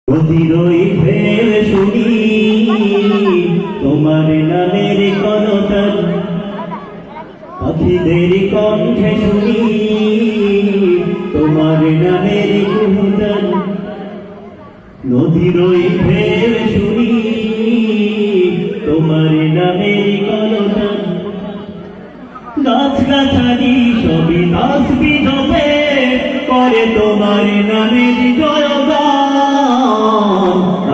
নদীরই ঢেউ শুনি তোমার নামের কলতান, পাখিদের কণ্ঠে শুনি তোমার নামের কুহুতান। নদীরই ঢেউ শুনি তোমার নামের কলতান, গাছগাছালি সবই তাসবিহ জপে করে তোমার নামের জয়গান।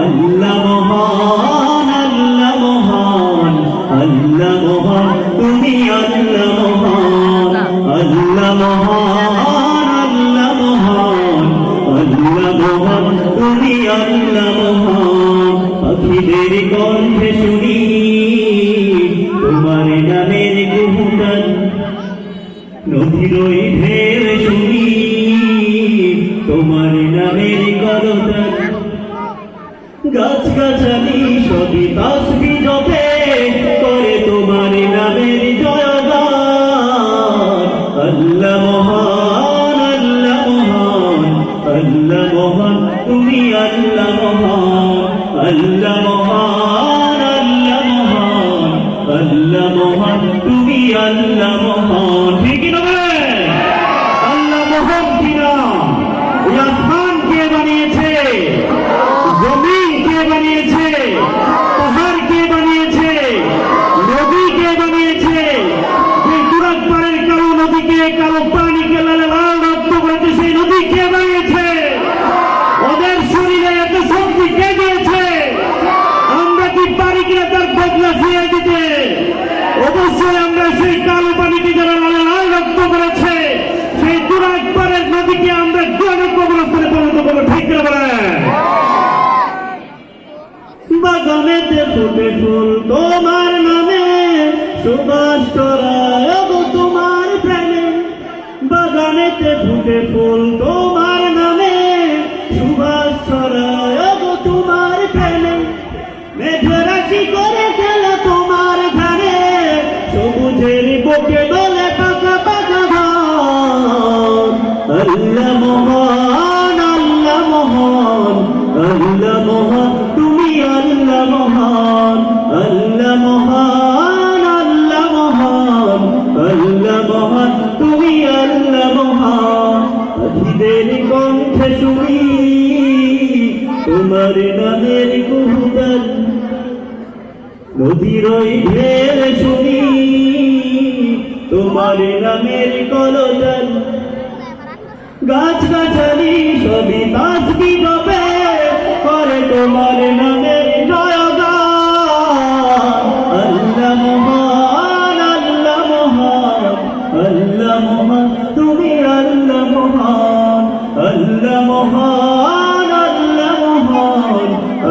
আল্লাহ মহান, আল্লাহ মহান, আল্লাহ মহান, তুমি আল্লাহ মহান। আল্লাহ মহান, আল্লাহ মহান, আল্লাহ মহান, তুমি আল্লাহ মহান। পাখিদের কণ্ঠে শুনি তোমার নামের গুণগান, নদীরই ঢেউ শুনি তোমার নামের কলতান, গাছগাছালি সবই তাসবিহ জপে করে তোমার নামের জয়গান। আল্লাহ মহান, আল্লাহ মহান, আল্লাহ মহান, তুমি আল্লাহ মহান। আল্লাহ মহান, আল্লাহ মহান, আল্লাহ মহান, তুমি আল্লাহ মহান। ঠিক না আল্লাহ মহান কিনা? ওই আসমান কে বানিয়েছে? জমিন কে বানিয়েছে? পাহাড় কে বানিয়েছে? নদী কে বানিয়েছে? যে তুরাগ পারের কারো নদীকে, কারো পানিকে লাল লাল রক্ত করেছে, সেই নদী কে বানিয়েছে? ওদের শরীরে এত শক্তি কে দিয়েছে? আমরা কি পারি কিনা তার বদলা ফিরিয়ে দিতে? অবশ্যই আমরা সেই কালো পানিকে যারা লাল লাল রক্ত করেছে, সেই তুরাগ পারের নদীকে আমরা কবরস্থানে পরিণত করবো। ঠিক করে বলেন। বাগানেতে ফুটে ফুল তোমার নামে, সুবাস ছড়ায় তোমার প্রেমে। বাগানেতে ফুটে ফুল তোমার নামে, সুবাস ছড়ায় তোমার প্রেমে। মেঘরাশি করে খেলা তোমার ধারে, সবুজের বুকে দোলে পাকা পাকা ধান। আল্লাহ মহান, আল্লাহ মহান, আল্লাহ মহান, তুমি আল্লাহ মহান। আল্লাহ মহান, আল্লাহ মহান, আল্লাহ মহান, তুমি আল্লাহ মহান। পাখিদের কণ্ঠে শুনি তোমার নামের গুণগান, নদীরই ঢেউ শুনি তোমার নামের কলতান, গাছগাছালি সবই তাসবিহ জপে করে তোমার নামের জয়গান। আল্লাহ মহান, আল্লাহ মহান, আল্লাহ মহান, তুমি আল্লাহ মহান।